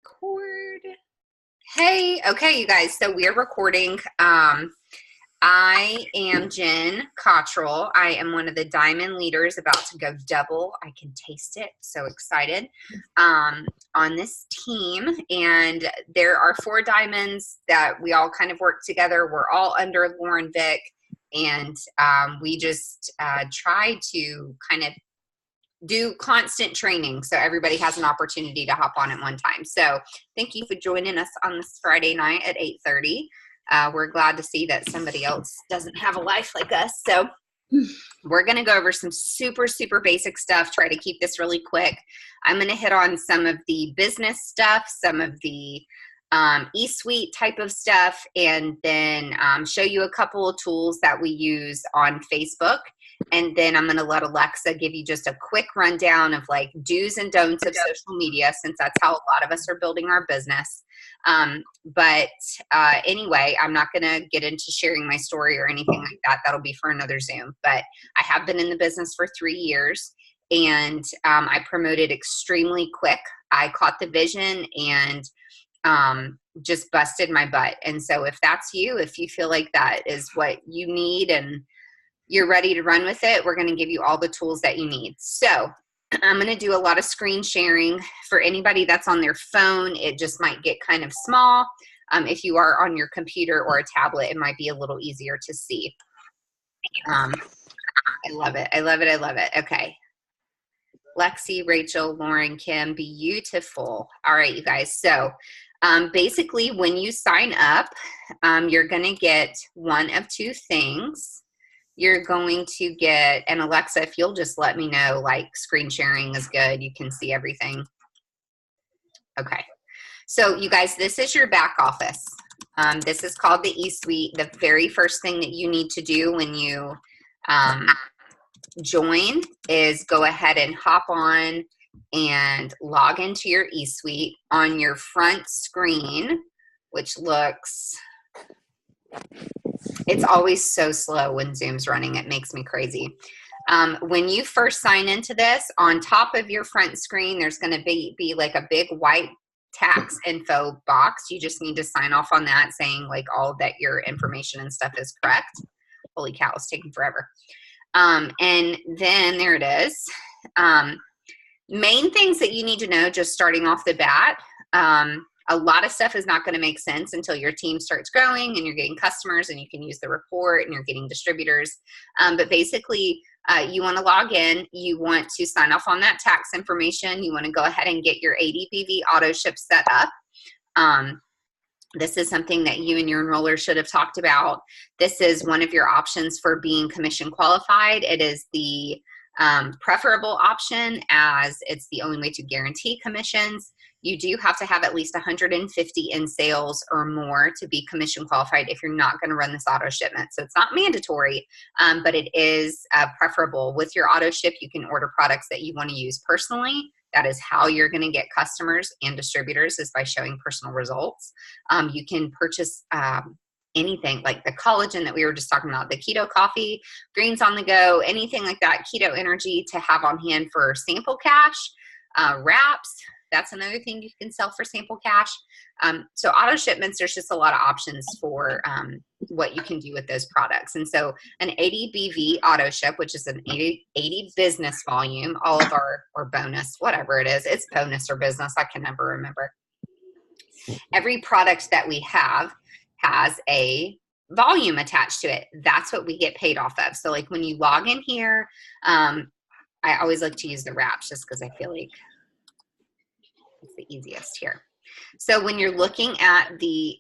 Record. Hey, okay, you guys. So we're recording. I am Jen Cottrell. I am one of the diamond leaders about to go double. I can taste it. So excited on this team. And there are 4 diamonds that we all kind of work together. We're all under Lauren Vick. And we just try to kind of do constant training so everybody has an opportunity to hop on at one time. So thank you for joining us on this Friday night at 8:30. We're glad to see that somebody else doesn't have a life like us. So we're going to go over some super basic stuff, try to keep this really quick. I'm going to hit on some of the business stuff, some of the e-suite type of stuff, and then show you a couple of tools that we use on Facebook. And then I'm going to let Alexa give you just a quick rundown of like do's and don'ts of social media, since that's how a lot of us are building our business. Anyway, I'm not going to get into sharing my story or anything like that. That'll be for another Zoom. But I have been in the business for 3 years, and I promoted extremely quick. I caught the vision and just busted my butt. And so if that's you, if you feel like that is what you need and you're ready to run with it, we're going to give you all the tools that you need. So I'm going to do a lot of screen sharing. For anybody that's on their phone, it just might get kind of small. If you are on your computer or a tablet, it might be a little easier to see. I love it. I love it. I love it. Okay. Lexi, Rachel, Lauren, Kim, beautiful. All right, you guys. So basically when you sign up, you're going to get one of 2 things. You're going to get, and Alexa, if you'll just let me know, like screen sharing is good. You can see everything. Okay. So you guys, this is your back office. This is called the e-suite. The very first thing that you need to do when you join is go ahead and hop on and log into your e-suite on your front screen, which looks... It's always so slow when Zoom's running. It makes me crazy. When you first sign into this, on top of your front screen, there's going to be like a big white tax info box. You just need to sign off on that saying like all that your information and stuff is correct. Holy cow, it's taking forever. And then there it is. Main things that you need to know just starting off the bat. A lot of stuff is not going to make sense until your team starts growing and you're getting customers and you can use the report and you're getting distributors. But basically, you want to log in. You want to sign off on that tax information. You want to go ahead and get your ADBV auto ship set up. This is something that you and your enroller should have talked about. This is one of your options for being commission qualified. It is the preferable option, as it's the only way to guarantee commissions. You do have to have at least 150 in sales or more to be commission qualified if you're not going to run this auto shipment. So it's not mandatory, but it is preferable. With your auto ship, you can order products that you want to use personally. That is how you're going to get customers and distributors, is by showing personal results. You can purchase anything like the collagen that we were just talking about, the keto coffee, greens on the go, anything like that, keto energy to have on hand for sample cash, wraps. That's another thing you can sell for sample cash. So auto shipments, there's just a lot of options for what you can do with those products. And so an 80 BV auto ship, which is an 80 business volume, all of our, or bonus, whatever it is, it's bonus or business, I can never remember. Every product that we have has a volume attached to it. That's what we get paid off of. So like when you log in here, I always like to use the wraps just because I feel like it's the easiest here. So when you're looking at the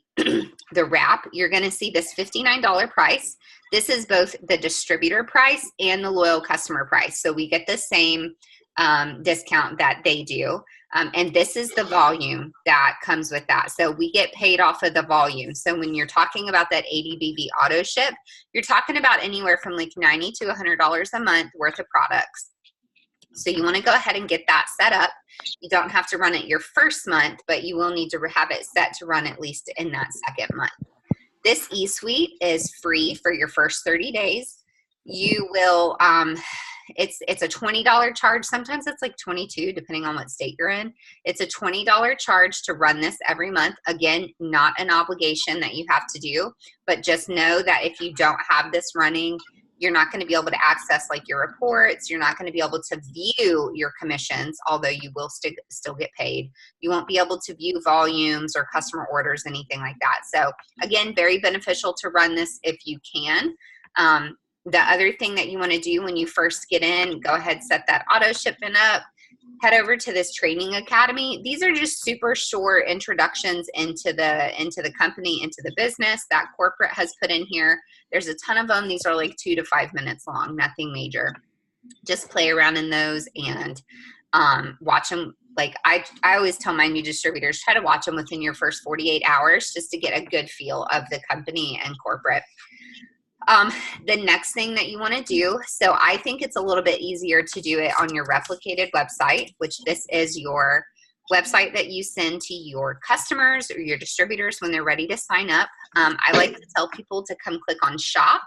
wrap, you're going to see this $59 price. This is both the distributor price and the loyal customer price. So we get the same discount that they do. And this is the volume that comes with that. So we get paid off of the volume. So when you're talking about that 80 BV auto ship, you're talking about anywhere from like $90 to $100 a month worth of products. So you want to go ahead and get that set up. You don't have to run it your first month, but you will need to have it set to run at least in that second month. This e-suite is free for your first 30 days. You will it's a $20 charge. Sometimes it's like 22 depending on what state you're in. It's a $20 charge to run this every month. Again, not an obligation that you have to do, but just know that if you don't have this running, you're not going to be able to access like your reports. You're not going to be able to view your commissions, although you will still get paid. You won't be able to view volumes or customer orders, anything like that. So again, very beneficial to run this if you can. The other thing that you want to do when you first get in, go ahead, set that auto shipment up, head over to this training academy. These are just super short introductions into the company, into the business that corporate has put in here. There's a ton of them. These are like 2 to 5 minutes long, nothing major. Just play around in those and watch them. Like I always tell my new distributors, try to watch them within your first 48 hours just to get a good feel of the company and corporate. The next thing that you want to do, so I think it's a little bit easier to do it on your replicated website, which this is your website that you send to your customers or your distributors when they're ready to sign up. I like to tell people to come click on shop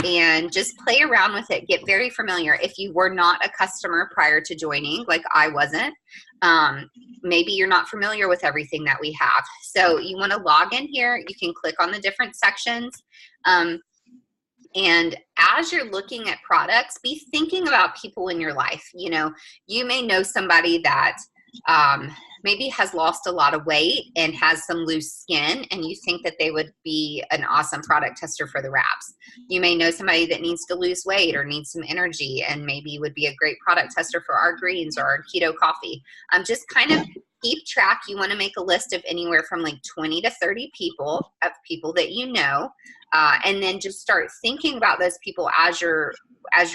and just play around with it. Get very familiar. If you were not a customer prior to joining, like I wasn't, maybe you're not familiar with everything that we have. So you want to log in here. You can click on the different sections. And as you're looking at products, be thinking about people in your life. You know, you may know somebody that maybe has lost a lot of weight and has some loose skin, and you think that they would be an awesome product tester for the wraps. You may know somebody that needs to lose weight or needs some energy and maybe would be a great product tester for our greens or our keto coffee. Just kind of keep track. You want to make a list of anywhere from like 20 to 30 people that you know. And then just start thinking about those people as you're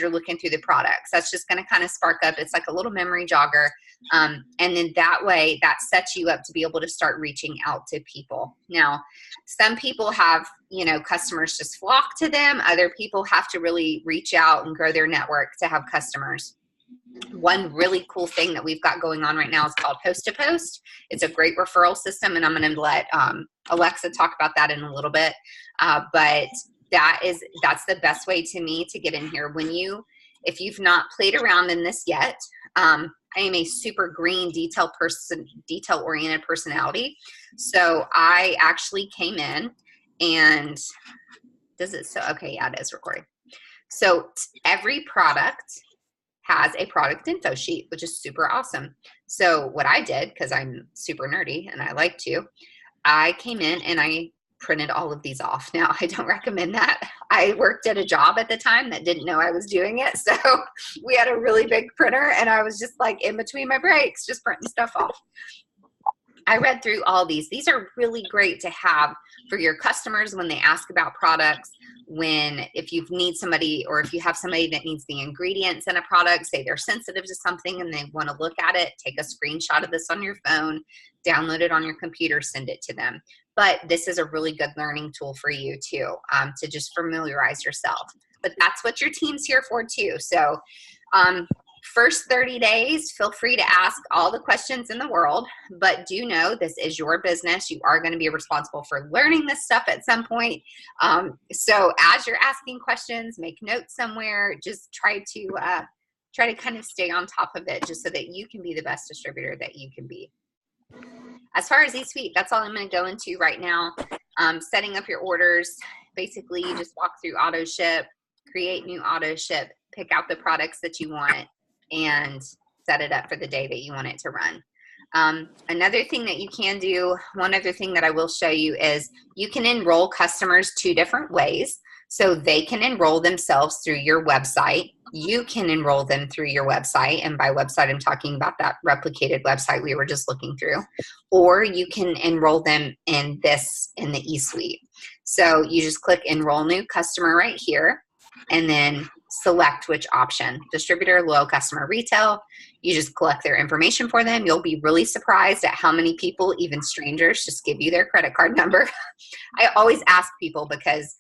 looking through the products. That's just going to kind of spark up. It's like a little memory jogger. And then that way that sets you up to be able to start reaching out to people. Now, some people have, you know, customers just flock to them. Other people have to really reach out and grow their network to have customers. One really cool thing that we've got going on right now is called Post to Post. It's a great referral system, and I'm going to let Alexa talk about that in a little bit. But that's the best way to me to get in here. If you've not played around in this yet, I am a super green detail-oriented personality. So I actually came in and okay, yeah, it is recording. So every product has a product info sheet, which is super awesome. So what I did, because I'm super nerdy and I like to, I came in and I printed all of these off. Now, I don't recommend that. I worked at a job at the time that didn't know I was doing it. So we had a really big printer and I was just like in between my breaks, just printing stuff off. I read through all these. These are really great to have for your customers when they ask about products. If you need somebody, or if you have somebody that needs the ingredients in a product, say they're sensitive to something and they want to look at it, take a screenshot of this on your phone, download it on your computer, send it to them. But this is a really good learning tool for you too, to just familiarize yourself. But that's what your team's here for too. So first 30 days, feel free to ask all the questions in the world, but do know this is your business. You are going to be responsible for learning this stuff at some point. So as you're asking questions, make notes somewhere, just try to kind of stay on top of it just so that you can be the best distributor that you can be. As far as eSuite, that's all I'm going to go into right now. Setting up your orders, basically you just walk through auto ship, create new auto ship, pick out the products that you want, and set it up for the day that you want it to run. Another thing that you can do, one other thing that I will show you is you can enroll customers 2 different ways. So they can enroll themselves through your website. You can enroll them through your website. And by website, I'm talking about that replicated website we were just looking through. Or you can enroll them in the eSuite. So you just click Enroll New Customer right here, and then select which option, distributor, loyal customer, retail. You just collect their information for them. You'll be really surprised at how many people, even strangers, just give you their credit card number. I always ask people because,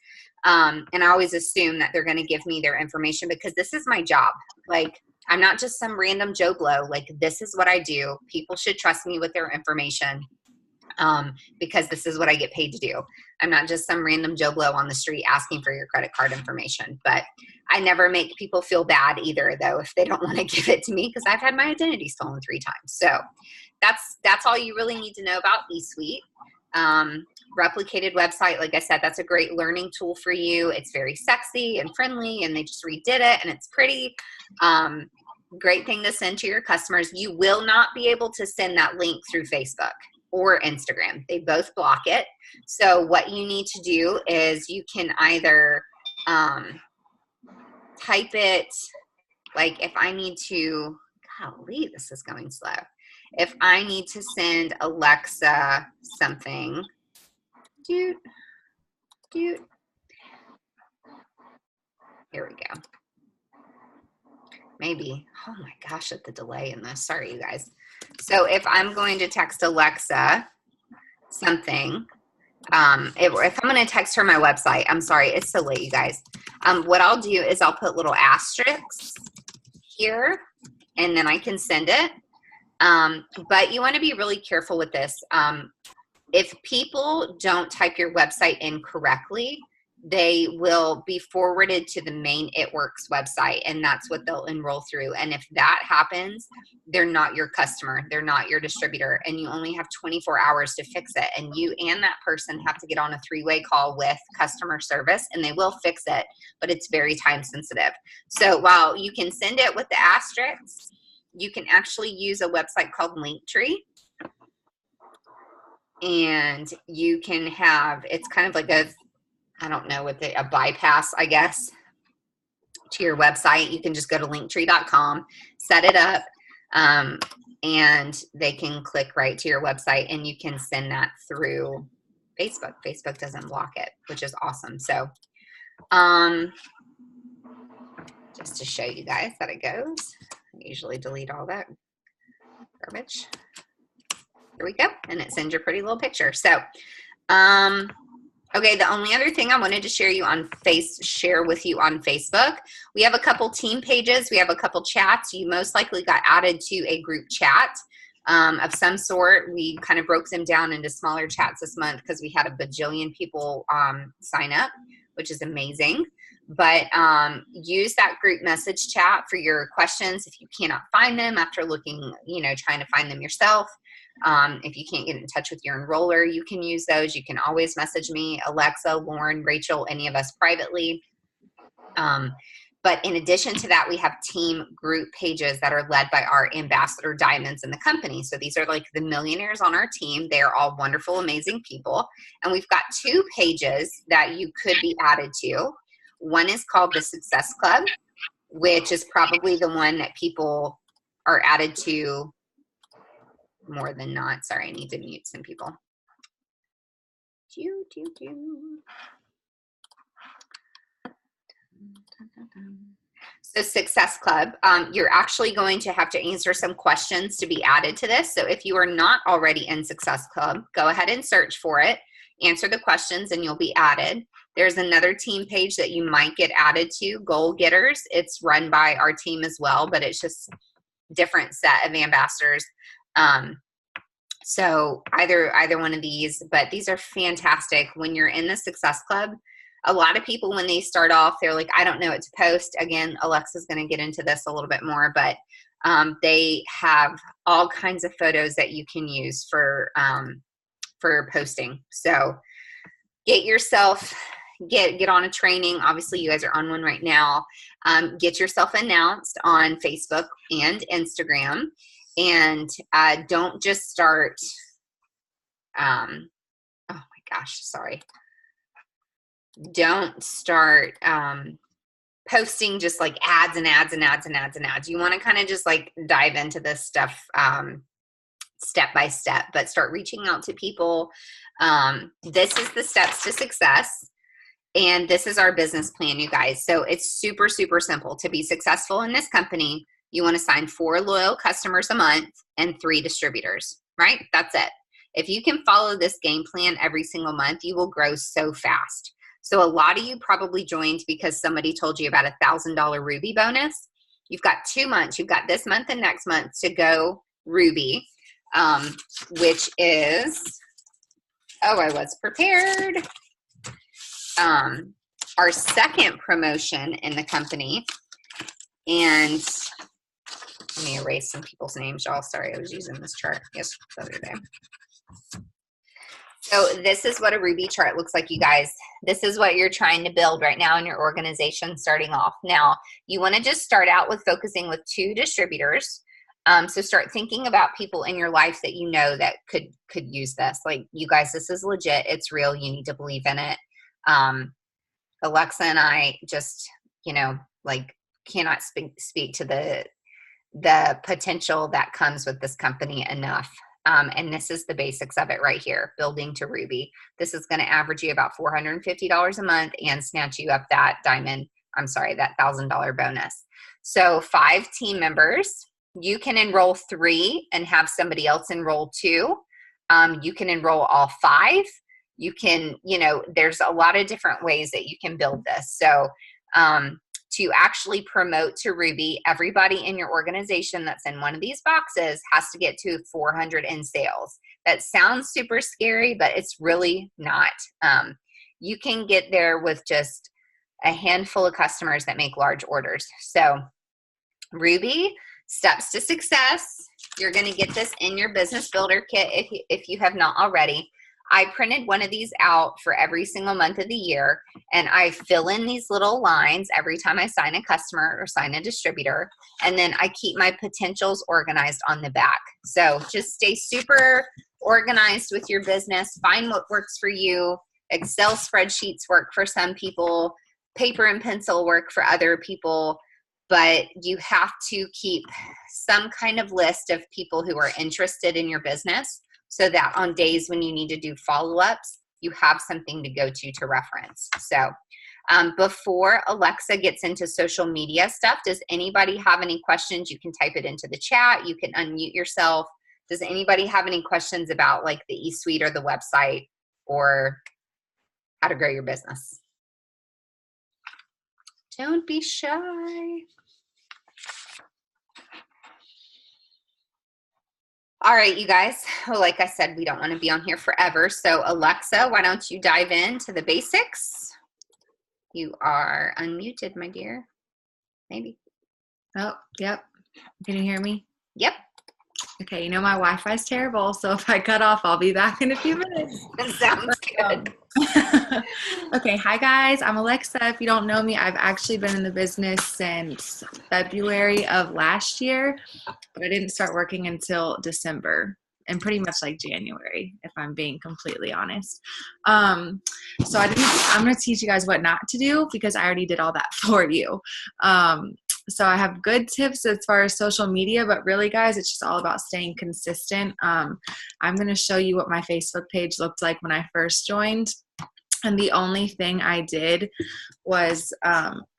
and I always assume that they're going to give me their information because this is my job. Like, I'm not just some random Joe Blow. Like, this is what I do. People should trust me with their information. because this is what I get paid to do. I'm not just some random Joe Blow on the street asking for your credit card information, but I never make people feel bad either, though, if they don't want to give it to me, because I've had my identity stolen 3 times. So that's all you really need to know about eSuite. Replicated website, like I said, that's a great learning tool for you. It's very sexy and friendly, and they just redid it, and it's pretty. Great thing to send to your customers. You will not be able to send that link through Facebook or Instagram. They both block it. So what you need to do is you can either type it, like if I need to, golly, this is going slow. If I need to send Alexa something, here we go. Maybe, oh my gosh, at the delay in this, sorry you guys. So if I'm going to text Alexa something, if I'm going to text her my website, I'm sorry, it's so late, you guys. What I'll do is I'll put little asterisks here, and then I can send it. But you want to be really careful with this. If people don't type your website in correctly, they will be forwarded to the main It Works website, and that's what they'll enroll through. And if that happens, they're not your customer, they're not your distributor, and you only have 24 hours to fix it. And you and that person have to get on a 3-way call with customer service, and they will fix it, but it's very time sensitive. So while you can send it with the asterisks, you can actually use a website called Linktree. And you can have, it's kind of like a, I don't know what a bypass, I guess, to your website. You can just go to linktree.com, set it up, and they can click right to your website, and you can send that through Facebook. Facebook doesn't block it, which is awesome. So just to show you guys that it goes, I usually delete all that garbage. Here we go, and it sends your pretty little picture. So, okay, the only other thing I wanted to share with you on Facebook, we have a couple team pages, we have a couple chats. You most likely got added to a group chat of some sort. We kind of broke them down into smaller chats this month because we had a bajillion people sign up, which is amazing. But use that group message chat for your questions if you cannot find them after looking, trying to find them yourself. If you can't get in touch with your enroller, you can use those. You can always message me, Alexa, Lauren, Rachel, any of us privately. But in addition to that, we have team group pages that are led by our ambassador diamonds in the company. So these are like the millionaires on our team. They are all wonderful, amazing people. And we've got 2 pages that you could be added to. One is called the Success Club, which is probably the one that people are added to more than not. Sorry, I need to mute some people. So Success Club, you're actually going to have to answer some questions to be added to this. So if you are not already in Success Club, go ahead and search for it, answer the questions, and you'll be added. There's another team page that you might get added to, Goal Getters. It's run by our team as well, but it's just different set of ambassadors. So either one of these, but these are fantastic. When you're in the Success Club, a lot of people, when they start off, they're like, I don't know what to post. Again, Alexa's going to get into this a little bit more, but they have all kinds of photos that you can use for posting. So get on a training. Obviously, you guys are on one right now. Get yourself announced on Facebook and Instagram. And don't just start, oh my gosh, sorry. Don't start posting just like ads and ads and ads and ads and ads. You want to kind of just like dive into this stuff step by step, but start reaching out to people. This is the steps to success. And this is our business plan, you guys. So it's super, super simple. To be successful in this company, you want to sign 4 loyal customers a month and 3 distributors, right? That's it. If you can follow this game plan every single month, you will grow so fast. So a lot of you probably joined because somebody told you about a $1,000 Ruby bonus. You've got 2 months. You've got this month and next month to go Ruby, which is Oh, I was prepared. Our second promotion in the company, and let me erase some people's names, y'all. Sorry, I was using this chart the other day. So this is what a Ruby chart looks like, you guys. This is what you're trying to build right now in your organization starting off. Now, you want to just start out with focusing with 2 distributors. So start thinking about people in your life that you know that could use this. Like, you guys, this is legit. It's real. You need to believe in it. Alexa and I just, like, cannot speak to the potential that comes with this company enough. And this is the basics of it right here, building to Ruby. This is going to average you about $450 a month and snatch you up that that $1,000 bonus. So 5 team members. You can enroll 3 and have somebody else enroll 2. You can enroll all 5. You can, there's a lot of different ways that you can build this. So to actually promote to Ruby, everybody in your organization that's in one of these boxes has to get to 400 in sales. That sounds super scary, but it's really not. You can get there with just a handful of customers that make large orders. So Ruby, steps to success. You're going to get this in your business builder kit if you have not already. I printed one of these out for every single month of the year, and I fill in these little lines every time I sign a customer or sign a distributor, and then I keep my potentials organized on the back. So just stay super organized with your business. Find what works for you. Excel spreadsheets work for some people. Paper and pencil work for other people. But you have to keep some kind of list of people who are interested in your business, so that on days when you need to do follow-ups, you have something to go to reference. So before Alexa gets into social media stuff, does anybody have any questions? You can type it into the chat. You can unmute yourself. Does anybody have any questions about like the eSuite or the website or how to grow your business? Don't be shy. All right, you guys. Well, like I said, we don't want to be on here forever. So Alexa, why don't you dive into the basics? You are unmuted, my dear. Maybe. Oh, yep. Can you hear me? Yep. Okay, my Wi-Fi is terrible, so if I cut off, I'll be back in a few minutes. That sounds good. Okay, hi guys, I'm Alexa. If you don't know me, I've actually been in the business since February of last year, but I didn't start working until December and pretty much like January, if I'm being completely honest. I'm going to teach you guys what not to do because I already did all that for you. So I have good tips as far as social media, but really guys, it's just all about staying consistent. I'm going to show you what my Facebook page looked like when I first joined. And the only thing I did was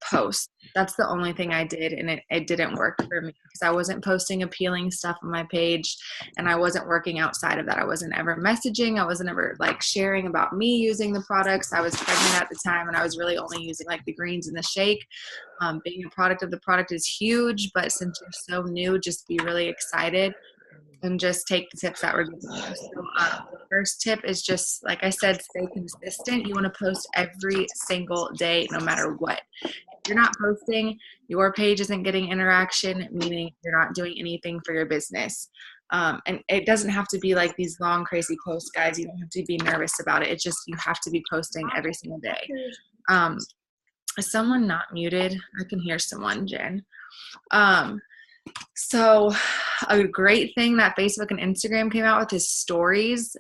post. That's the only thing I did, and it didn't work for me because I wasn't posting appealing stuff on my page, and I wasn't working outside of that. I wasn't ever messaging. I wasn't ever like sharing about me using the products. I was pregnant at the time, and I was really only using like the greens and the shake. Being a product of the product is huge, but since you're so new, just be really excited and just take the tips that we're giving you. So the first tip is just, like I said, stay consistent. You want to post every single day, no matter what. If you're not posting, your page isn't getting interaction, meaning you're not doing anything for your business. And it doesn't have to be like these long, crazy posts, guys. You don't have to be nervous about it. It's just you have to be posting every single day. Is someone not muted? I can hear someone, Jen. So a great thing that Facebook and Instagram came out with is stories.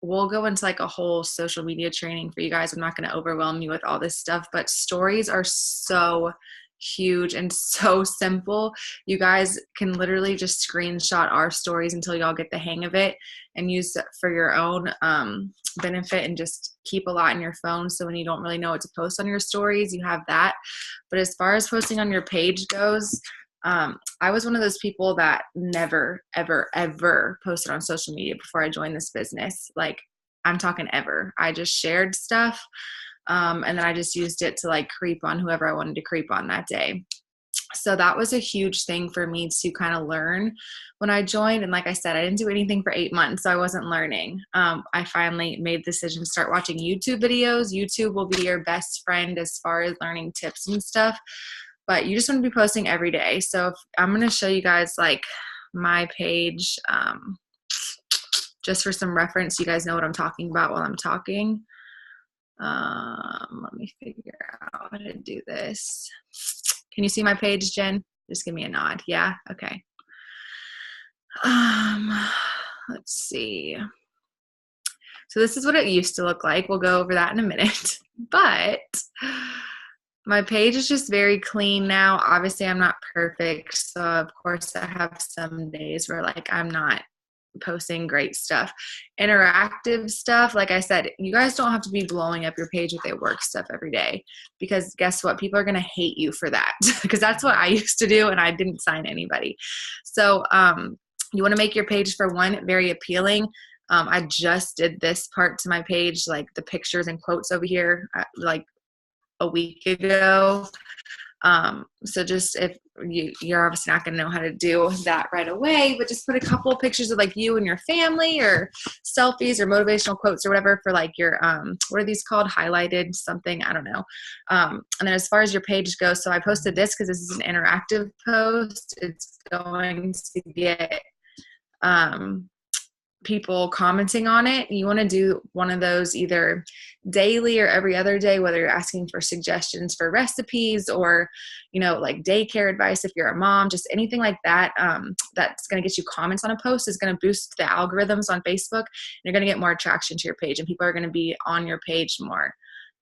We'll go into like a whole social media training for you guys. I'm not going to overwhelm you with all this stuff, but stories are so huge and so simple. You guys can literally just screenshot our stories until y'all get the hang of it and use it for your own benefit, and just keep a lot in your phone. So when you don't really know what to post on your stories, you have that. But as far as posting on your page goes, I was one of those people that never, ever, ever posted on social media before I joined this business. Like, I'm talking ever. I just shared stuff, and then I just used it to like creep on whoever I wanted to creep on that day. So that was a huge thing for me to kind of learn when I joined. And like I said, I didn't do anything for 8 months, so I wasn't learning. I finally made the decision to start watching YouTube videos. YouTube will be your best friend as far as learning tips and stuff, but you just want to be posting every day. So I'm going to show you guys like my page, just for some reference. You guys know what I'm talking about while I'm talking. Let me figure out how to do this. Can you see my page, Jen? Just give me a nod. Yeah. Okay. Let's see. So this is what it used to look like. We'll go over that in a minute, but my page is just very clean now. Obviously I'm not perfect. So of course I have some days where like I'm not posting great stuff. Interactive stuff, like I said, you guys don't have to be blowing up your page with their work stuff every day, because guess what? People are going to hate you for that, because that's what I used to do and I didn't sign anybody. So you want to make your page, for one, very appealing. I just did this part to my page, like the pictures and quotes over here, like a week ago. So just if you're obviously not going to know how to do that right away, but just put a couple of pictures of like you and your family, or selfies or motivational quotes or whatever for like your, what are these called? Highlighted something. I don't know. And then as far as your page goes, so I posted this because this is an interactive post. It's going to get, people commenting on it. You want to do one of those either daily or every other day, whether you're asking for suggestions for recipes or, you know, like daycare advice if you're a mom, just anything like that. That's going to get you comments on a post is going to boost the algorithms on Facebook. And you're going to get more attraction to your page, and people are going to be on your page more.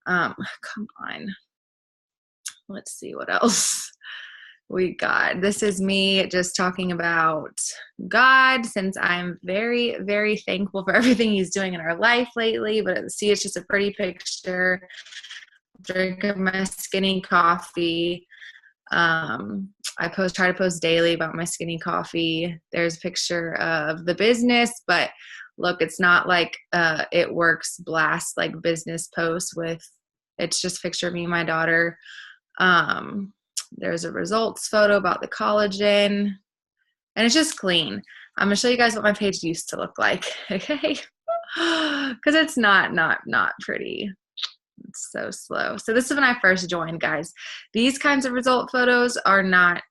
Come on. Let's see what else we got. This is me just talking about God, since I'm very, very thankful for everything he's doing in our life lately. But see, it's just a pretty picture. Drinking my skinny coffee. I try to post daily about my skinny coffee. There's a picture of the business, but look, it's not like It Works blast like business posts with, it's just a picture of me and my daughter. There's a results photo about the collagen, and it's just clean. I'm going to show you guys what my page used to look like. Okay. Cause it's not pretty. It's so slow. So this is when I first joined, guys. These kinds of result photos are not,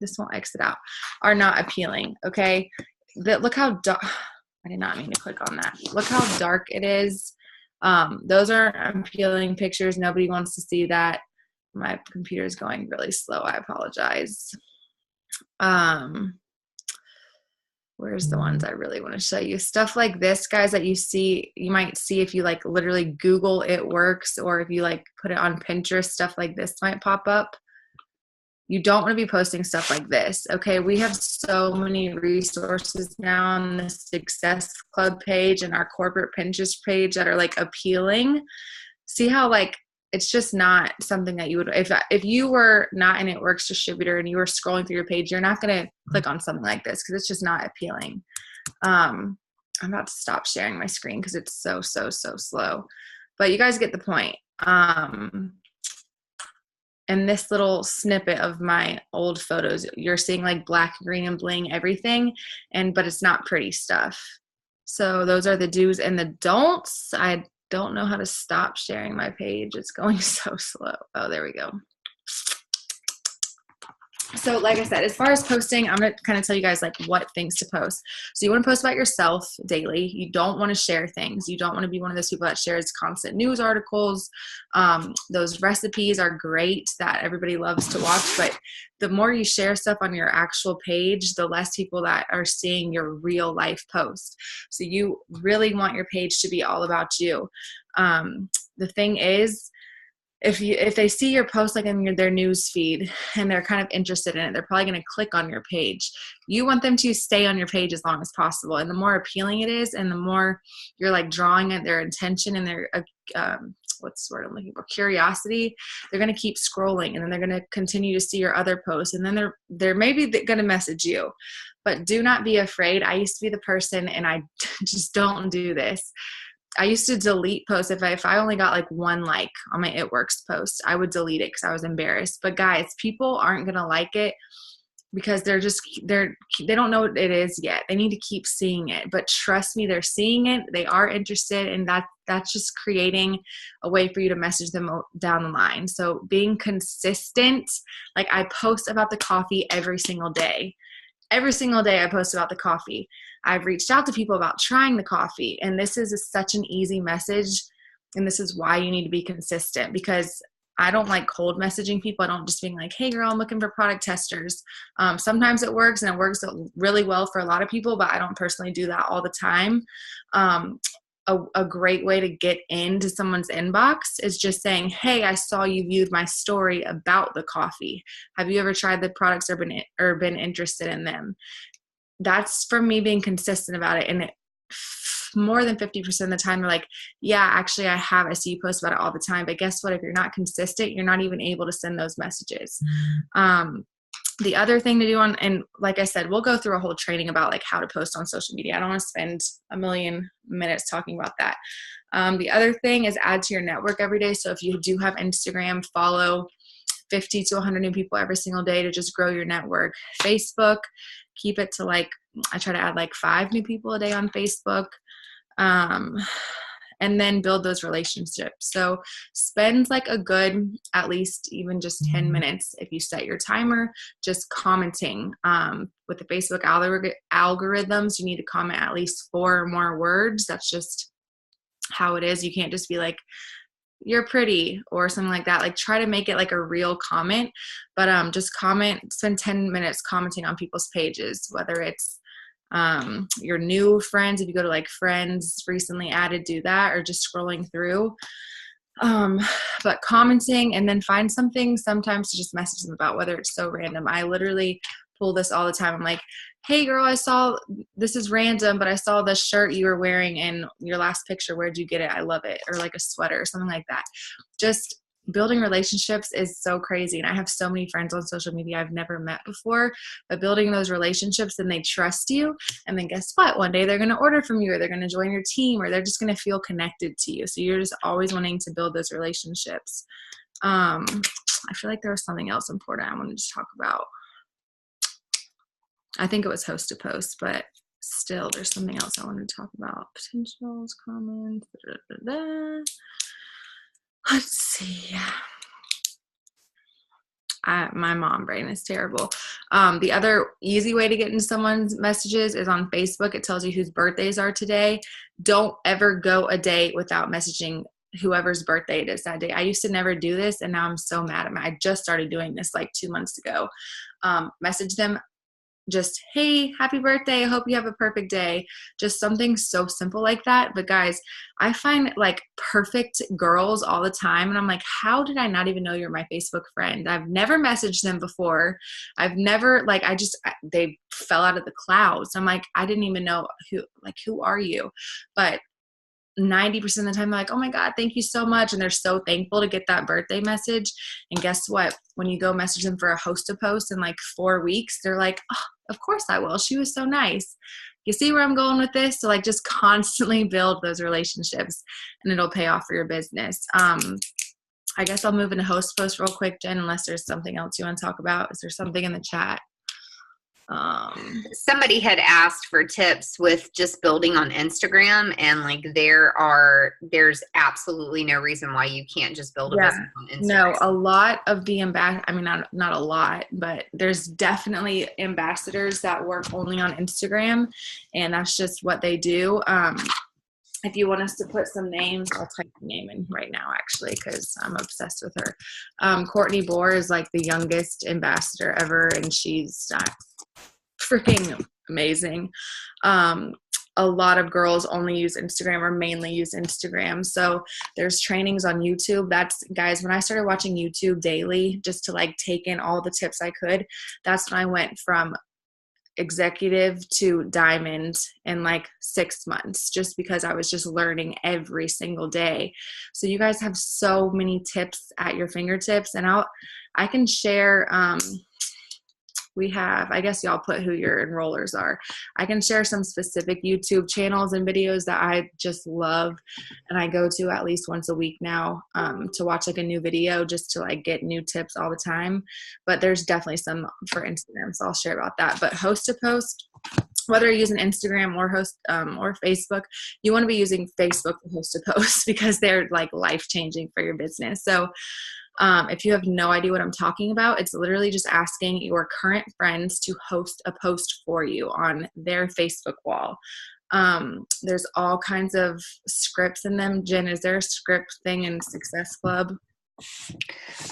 this won't exit out, are not appealing. Okay. Look how dark, I did not mean to click on that. Look how dark it is. Those aren't appealing pictures. Nobody wants to see that. My computer is going really slow. I apologize. Where's the ones I really want to show you? Stuff like this, guys, that you might see if you like literally Google It Works, or if you like put it on Pinterest, stuff like this might pop up. You don't want to be posting stuff like this. Okay. We have so many resources now on the Success Club page and our corporate Pinterest page that are like appealing. See how like, it's just not something that you would, if you were not an It Works distributor and you were scrolling through your page, you're not going to click on something like this because it's just not appealing. I'm about to stop sharing my screen because it's so slow, but you guys get the point. And this little snippet of my old photos, you're seeing like black, green, and bling everything, but it's not pretty stuff. So those are the do's and the don'ts. I don't know how to stop sharing my page. It's going so slow. Oh, there we go. So like I said, as far as posting, I'm going to kind of tell you guys like what things to post. So you want to post about yourself daily. You don't want to share things. You don't want to be one of those people that shares constant news articles. Those recipes are great that everybody loves to watch, but the more you share stuff on your actual page, the less people that are seeing your real life post. So you really want your page to be all about you. The thing is, if they see your post like in their news feed and they're kind of interested in it, they're probably going to click on your page. You want them to stay on your page as long as possible. And the more appealing it is, and the more you're like drawing at their attention and their, what's the word I'm looking for? Curiosity, they're going to keep scrolling, and then they're going to continue to see your other posts. And then they're maybe going to message you, but do not be afraid. I used to be the person, and I just don't do this. I used to delete posts. If I only got like one like on my It Works post, I would delete it because I was embarrassed. But guys, people aren't going to like it because they don't know what it is yet. They need to keep seeing it. But trust me, they're seeing it. They are interested, and that's just creating a way for you to message them down the line. So being consistent, like I post about the coffee every single day. Every single day I post about the coffee. I've reached out to people about trying the coffee, and this is such an easy message, and this is why you need to be consistent, because I don't like cold messaging people. I don't just being like, hey girl, I'm looking for product testers. Sometimes it works, and it works really well for a lot of people, but I don't personally do that all the time. A great way to get into someone's inbox is just saying, hey, I saw you viewed my story about the coffee. Have you ever tried the products or been interested in them? That's from me being consistent about it. And more than 50% of the time they're like, yeah, actually I have. I see you post about it all the time. But guess what? If you're not consistent, you're not even able to send those messages. The other thing to do and like I said, we'll go through a whole training about like how to post on social media. I don't want to spend a million minutes talking about that. The other thing is add to your network every day. So if you do have Instagram, follow 50 to 100 new people every single day to just grow your network. Facebook, keep it to like, I try to add like 5 new people a day on Facebook. And then build those relationships. So spend like a good, at least even just 10 minutes if you set your timer, just commenting. With the Facebook algorithms, you need to comment at least 4 or more words. That's just how it is. You can't just be like, you're pretty or something like that. Like try to make it like a real comment, but just spend 10 minutes commenting on people's pages, whether it's your new friends, if you go to like friends recently added, do that, or just scrolling through. But commenting, and then find something sometimes to just message them about, whether it's so random. I literally pull this all the time. I'm like, hey girl, I saw, this is random, but I saw the shirt you were wearing in your last picture. Where'd you get it? I love it. Or like a sweater or something like that. Just building relationships is so crazy. And I have so many friends on social media I've never met before, but building those relationships, and they trust you. And then guess what? One day they're going to order from you, or they're going to join your team, or they're just going to feel connected to you. So you're just always wanting to build those relationships. I feel like there was something else important I wanted to talk about. I think it was host to post, but still there's something else I wanted to talk about. Potentials, comments, Let's see. My mom brain is terrible. The other easy way to get into someone's messages is on Facebook. It tells you whose birthdays are today. Don't ever go a day without messaging whoever's birthday it is that day. I used to never do this, and now I'm so mad at me. I just started doing this like 2 months ago. Message them. Just, hey, happy birthday. I hope you have a perfect day. Just something so simple like that. But guys, I find like perfect girls all the time. And I'm like, how did I not even know you're my Facebook friend? I've never messaged them before. I've never they fell out of the clouds. I'm like, I didn't even know who are you? But 90% of the time, they're like, oh my God, thank you so much. And they're so thankful to get that birthday message. And guess what? When you go message them for a host to post in like 4 weeks, they're like, oh, of course I will. She was so nice. You see where I'm going with this? So like just constantly build those relationships, and it'll pay off for your business. I guess I'll move into host post real quick, Jen, unless there's something else you want to talk about. Is there something in the chat? Somebody had asked for tips with just building on Instagram, and like there's absolutely no reason why you can't just build a business on Instagram. No, a lot of the not a lot, but there's definitely ambassadors that work only on Instagram, and that's just what they do. If you want us to put some names, I'll type the name in right now, actually, because I'm obsessed with her. Courtney Bohr is like the youngest ambassador ever, and she's freaking amazing. A lot of girls only use Instagram or mainly use Instagram. So there's trainings on YouTube. Guys, when I started watching YouTube daily, just to like take in all the tips I could, that's when I went from executive to diamond in like 6 months, just because I was just learning every single day. So you guys have so many tips at your fingertips, and I can share We have, I guess y'all put who your enrollers are. I can share some specific YouTube channels and videos that I just love, and I go to at least once a week now to watch like a new video just to like get new tips all the time. But there's definitely some for Instagram, so I'll share about that. But host to post, whether you're using Instagram or or Facebook, you want to be using Facebook for host to post because they're like life changing for your business. So if you have no idea what I'm talking about, it's literally just asking your current friends to host a post for you on their Facebook wall. There's all kinds of scripts in them. Jen, is there a script thing in Success Club?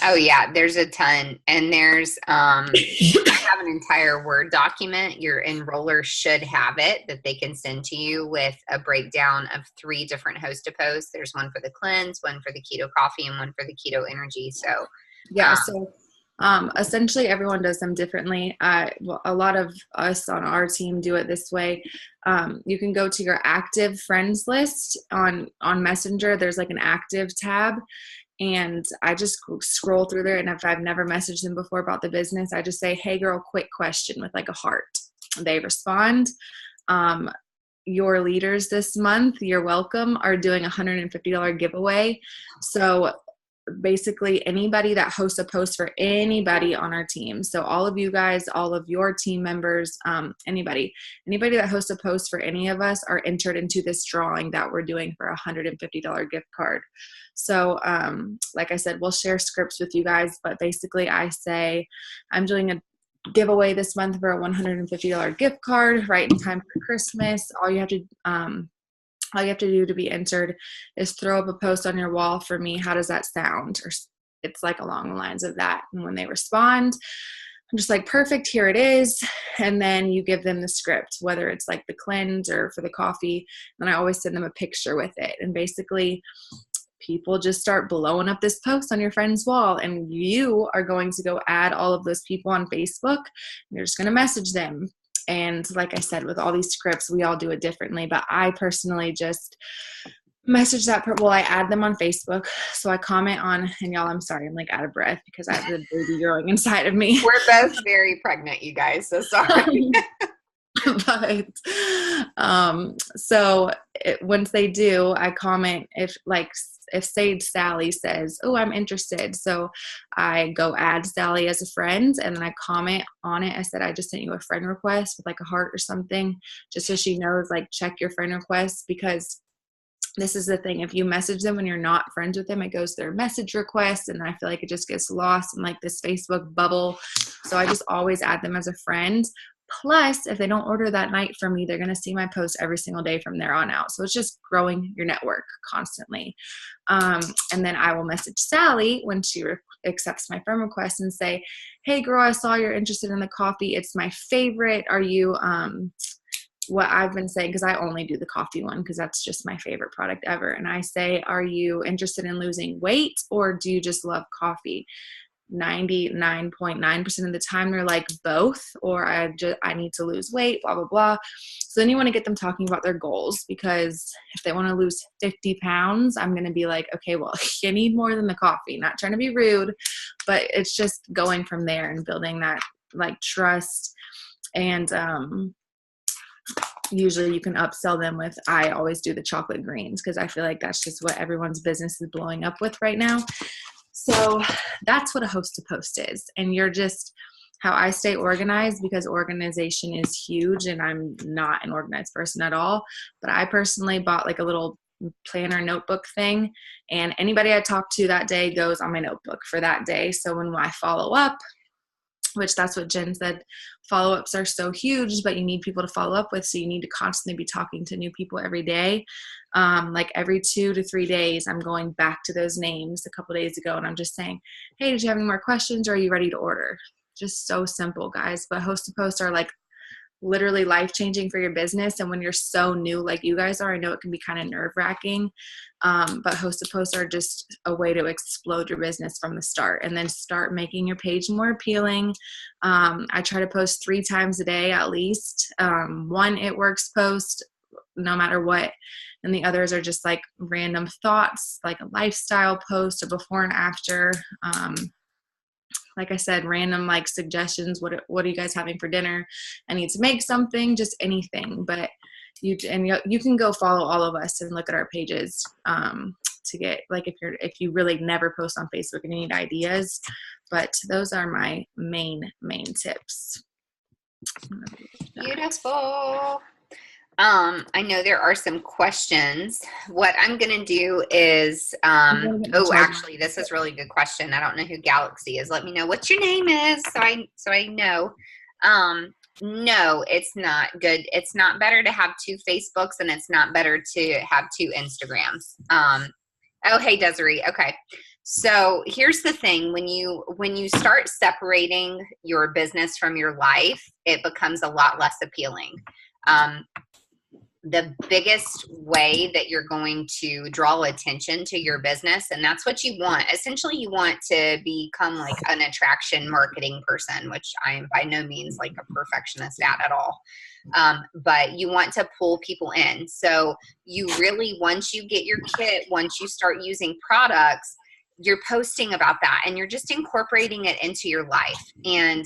Oh yeah, there's a ton. And there's, I have an entire Word document. Your enroller should have it that they can send to you with a breakdown of 3 different host to posts. There's one for the cleanse, one for the keto coffee, and one for the keto energy. So yeah, so essentially everyone does them differently. Well, a lot of us on our team do it this way. You can go to your active friends list on Messenger. There's like an active tab. And I just scroll through there. And if I've never messaged them before about the business, I just say, hey girl, quick question with like a heart. They respond. Your leaders this month, you're welcome, are doing a $150 giveaway. So basically anybody that hosts a post for anybody on our team. So all of you guys, all of your team members, anybody that hosts a post for any of us are entered into this drawing that we're doing for a $150 gift card. So like I said, we'll share scripts with you guys, but basically I say I'm doing a giveaway this month for a $150 gift card right in time for Christmas. All you have to do to be entered is throw up a post on your wall for me. How does that sound? Or it's like along the lines of that. And when they respond, I'm just like, perfect, here it is. And then you give them the script, whether it's like the cleanse or for the coffee. And I always send them a picture with it. And basically people just start blowing up this post on your friend's wall, and you are going to go add all of those people on Facebook. And you're just going to message them. And like I said, with all these scripts, we all do it differently, but I personally just message that. I add them on Facebook. So I comment on, and y'all, I'm sorry, I'm like out of breath because I have the baby growing inside of me. We're both very pregnant, you guys. So sorry. But once they do, I comment if Sage Sally says, oh, I'm interested. So I go add Sally as a friend, and then I comment on it. I said, I just sent you a friend request with like a heart or something, just so she knows, like, check your friend requests, because this is the thing. If you message them when you're not friends with them, it goes to their message request, and I feel like it just gets lost in like this Facebook bubble. So I just always add them as a friend. Plus, if they don't order that night from me, they're going to see my post every single day from there on out. So it's just growing your network constantly. And then I will message Sally when she accepts my friend request and say, hey girl, I saw you're interested in the coffee. It's my favorite. Are you, what I've been saying, because I only do the coffee one because that's just my favorite product ever. And I say, are you interested in losing weight, or do you just love coffee? 99.9% of the time they're like both, or I need to lose weight, blah, blah, blah. So then you want to get them talking about their goals, because if they want to lose 50 pounds, I'm going to be like, okay, well, you need more than the coffee. Not trying to be rude, but it's just going from there and building that like trust. And usually you can upsell them with, I always do the chocolate greens, because I feel like that's just what everyone's business is blowing up with right now. So that's what a host to post is. And you're just how I stay organized, because organization is huge and I'm not an organized person at all. But I personally bought like a little planner notebook thing, and anybody I talk to that day goes on my notebook for that day. So when I follow up, which that's what Jen said, follow-ups are so huge, but you need people to follow up with. So you need to constantly be talking to new people every day. Like every 2 to 3 days, I'm going back to those names a couple days ago, and I'm just saying, hey, did you have any more questions? Or are you ready to order? Just so simple, guys. But host to post are like literally life-changing for your business. And when you're so new like you guys are, I know it can be kind of nerve-wracking, but host to posts are just a way to explode your business from the start, and then start making your page more appealing. I try to post 3 times a day at least. One It Works post, no matter what, and the others are just like random thoughts, like a lifestyle post, a before and after. like I said, random like suggestions. What are you guys having for dinner? I need to make something, just anything. But you can go follow all of us and look at our pages to get, like, if you really never post on Facebook and you need ideas. But those are my main tips. Beautiful. I know there are some questions. What I'm going to do is, actually, this is a really good question. I don't know who Galaxy is. Let me know what your name is so I know. No, it's not good. It's not better to have 2 Facebooks, and it's not better to have 2 Instagrams. Oh, hey, Desiree. Okay. So here's the thing. When you start separating your business from your life, it becomes a lot less appealing. The biggest way that you're going to draw attention to your business, and that's what you want. Essentially, you want to become like an attraction marketing person, which I am by no means like a perfectionist at all. But you want to pull people in. So you really, once you get your kit, once you start using products, you're posting about that and you're just incorporating it into your life and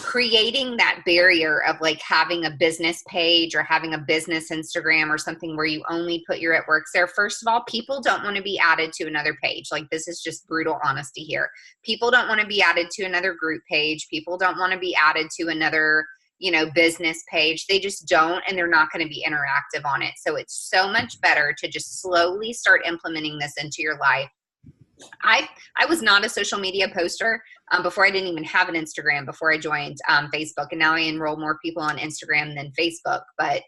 creating that barrier of like having a business page or having a business Instagram or something where you only put your at works there. First of all, people don't want to be added to another page. Like, this is just brutal honesty here. People don't want to be added to another group page. People don't want to be added to another, business page. They just don't, and they're not going to be interactive on it. So it's so much better to just slowly start implementing this into your life. I was not a social media poster before. I didn't even have an Instagram before I joined Facebook, and now I enroll more people on Instagram than Facebook. But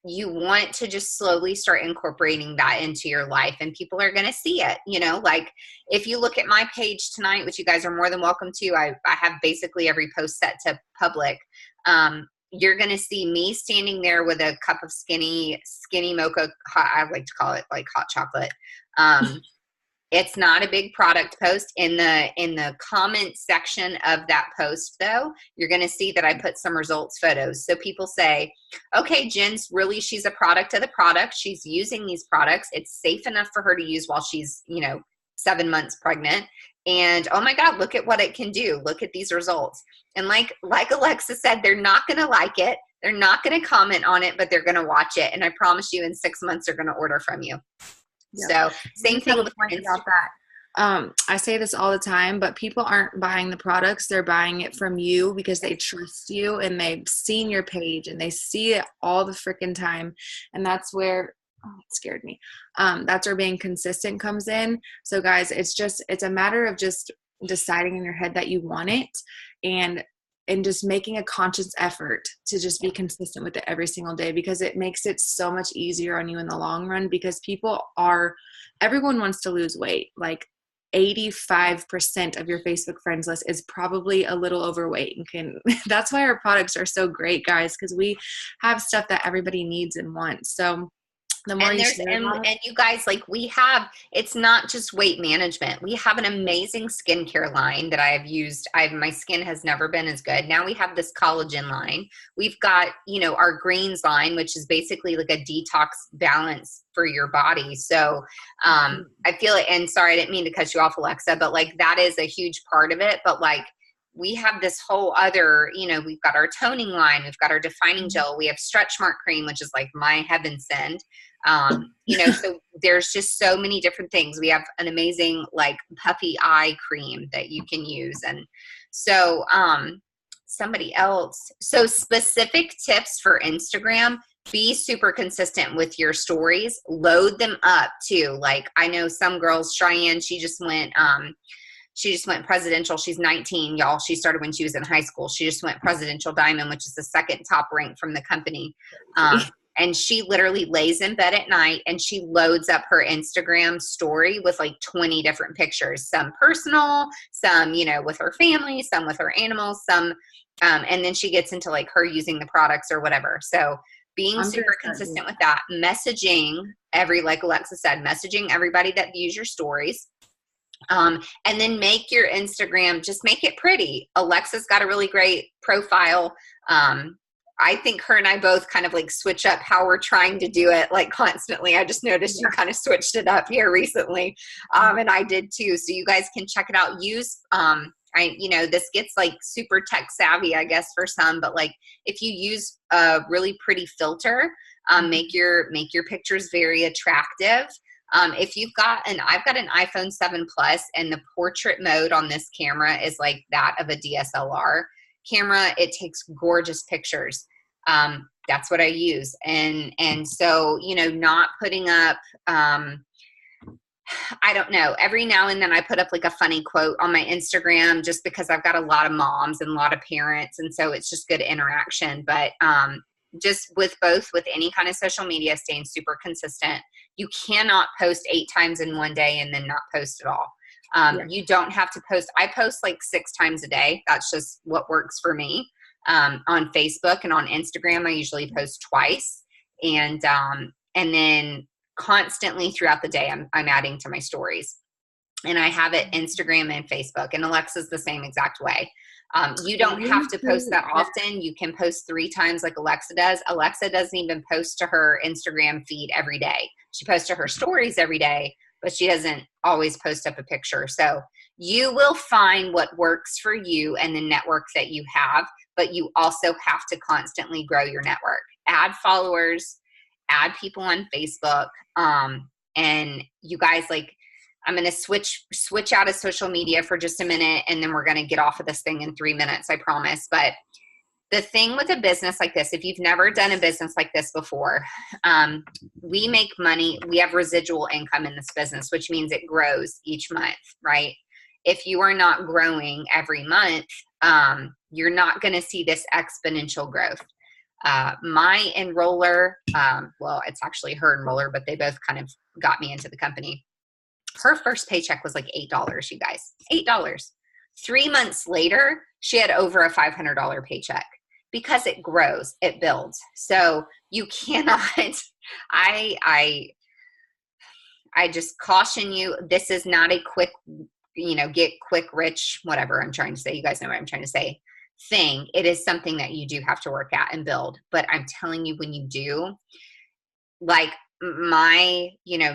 you want to just slowly start incorporating that into your life, and people are going to see it. Like if you look at my page tonight, which you guys are more than welcome to, I have basically every post set to public. You're going to see me standing there with a cup of skinny mocha. I like to call it like hot chocolate. It's not a big product post. In the comment section of that post, though, you're going to see that I put some results photos. So people say, okay, Jen's really, she's a product of the product. She's using these products. It's safe enough for her to use while she's, 7 months pregnant. And oh my God, look at what it can do. Look at these results. And like Alexa said, they're not going to like it. They're not going to comment on it, but they're going to watch it. And I promise you in 6 months, they're going to order from you. Yep. So same thing with about that. I say this all the time, but people aren't buying the products. They're buying it from you because they trust you and they've seen your page and they see it all the freaking time. And that's where, it scared me. That's where being consistent comes in. So guys, it's a matter of just deciding in your head that you want it and just making a conscious effort to just be consistent with it every single day, because it makes it so much easier on you in the long run, because everyone wants to lose weight. Like 85% of your Facebook friends list is probably a little overweight that's why our products are so great, guys, because we have stuff that everybody needs and wants. So the more and you guys, like, it's not just weight management. We have an amazing skincare line that I have used. My skin has never been as good. Now we have this collagen line. We've got, our greens line, which is basically like a detox balance for your body. So I feel it. And sorry, I didn't mean to cut you off, Alexa, but like that is a huge part of it. But like, we have this whole other, we've got our toning line, we've got our defining gel, we have stretch mark cream, which is like my heaven send. So there's just so many different things. We have an amazing like puffy eye cream that you can use. And so somebody else, so specific tips for Instagram: be super consistent with your stories, load them up too. Like I know some girls, Cheyenne, she just went presidential. She's 19, y'all. She started when she was in high school. She just went presidential diamond, which is the second top rank from the company. And she literally lays in bed at night and she loads up her Instagram story with like 20 different pictures, some personal, some, with her family, some with her animals, some, and then she gets into like her using the products or whatever. So being super consistent with that, messaging like Alexa said, messaging everybody that views your stories. And then make your Instagram, just make it pretty. Alexa's got a really great profile. I think her and I both kind of like switch up how we're trying to do it like constantly. I just noticed you kind of switched it up here recently. And I did too. So you guys can check it out. Use, this gets like super tech savvy, I guess, for some, but like if you use a really pretty filter, make your pictures very attractive. If you've got I've got an iPhone 7 Plus, and the portrait mode on this camera is like that of a DSLR camera. It takes gorgeous pictures. That's what I use. And so, not putting up, I don't know, every now and then I put up like a funny quote on my Instagram, just because I've got a lot of moms and a lot of parents. And so it's just good interaction. But, just with any kind of social media, staying super consistent. You cannot post 8 times in one day and then not post at all. You don't have to post. I post like 6 times a day. That's just what works for me. On Facebook and on Instagram, I usually post twice. And then constantly throughout the day, I'm adding to my stories. And I have it Instagram and Facebook, and Alexa's the same exact way. You don't have to post that often. You can post 3 times like Alexa does. Alexa doesn't even post to her Instagram feed every day. She posts to her stories every day, but she doesn't always post up a picture. So you will find what works for you and the network that you have, but you also have to constantly grow your network. Add followers, add people on Facebook. And you guys, like, I'm going to switch out of social media for just a minute, and then we're going to get off of this thing in 3 minutes, I promise. But the thing with a business like this, if you've never done a business like this before, we make money. We have residual income in this business, which means it grows each month, right? If you are not growing every month, you're not going to see this exponential growth. My enroller, well, it's actually her enroller, but they both kind of got me into the company. Her first paycheck was like $8, you guys, $8. 3 months later, she had over a $500 paycheck, because it grows, it builds. So you cannot, I just caution you, this is not a quick, get quick rich, whatever I'm trying to say. You guys know what I'm trying to say thing. It is something that you do have to work at and build. But I'm telling you, when you do, like,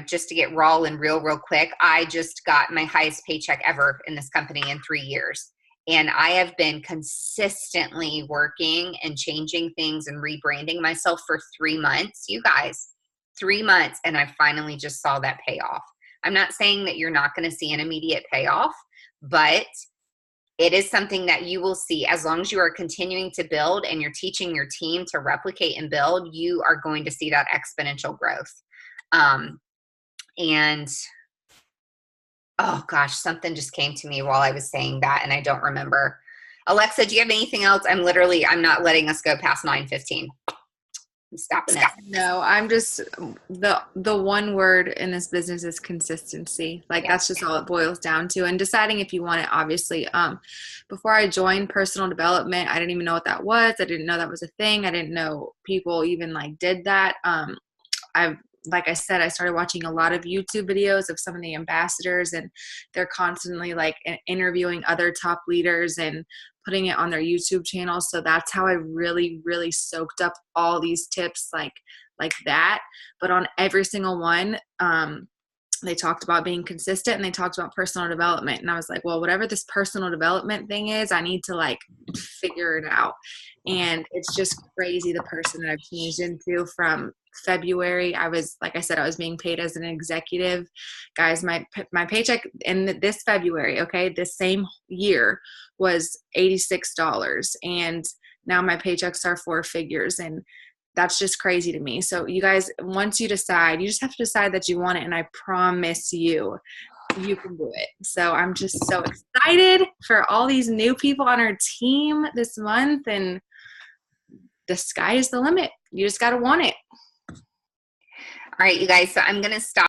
just to get raw and real quick, I just got my highest paycheck ever in this company in 3 years. And I have been consistently working and changing things and rebranding myself for 3 months, you guys, 3 months. And I finally just saw that payoff. I'm not saying that you're not going to see an immediate payoff, but it is something that you will see as long as you are continuing to build and you're teaching your team to replicate and build. You are going to see that exponential growth. And oh gosh, something just came to me while I was saying that, and I don't remember. Alexa, do you have anything else? I'm not letting us go past 9:15. I'm stopping it. No, I'm just, the one word in this business is consistency. Like, that's just all it boils down to, and deciding if you want it, obviously. Before I joined personal development, I didn't even know what that was. I didn't know that was a thing. I didn't know people even like did that. Like I said, I started watching a lot of YouTube videos of some of the ambassadors, and they're constantly like interviewing other top leaders and putting it on their YouTube channel. So that's how I really, really soaked up all these tips like that. But on every single one, they talked about being consistent, and they talked about personal development. And I was like, well, whatever this personal development thing is, I need to like figure it out. And it's just crazy, the person that I've changed into. From February, I was being paid as an executive. Guys, my paycheck in this February, this same year, was $86. And now my paychecks are 4 figures. And that's just crazy to me. So you guys, once you decide, you just have to decide that you want it. And I promise you can do it. So I'm just so excited for all these new people on our team this month. And the sky is the limit. You just got to want it. All right, you guys. So I'm going to stop.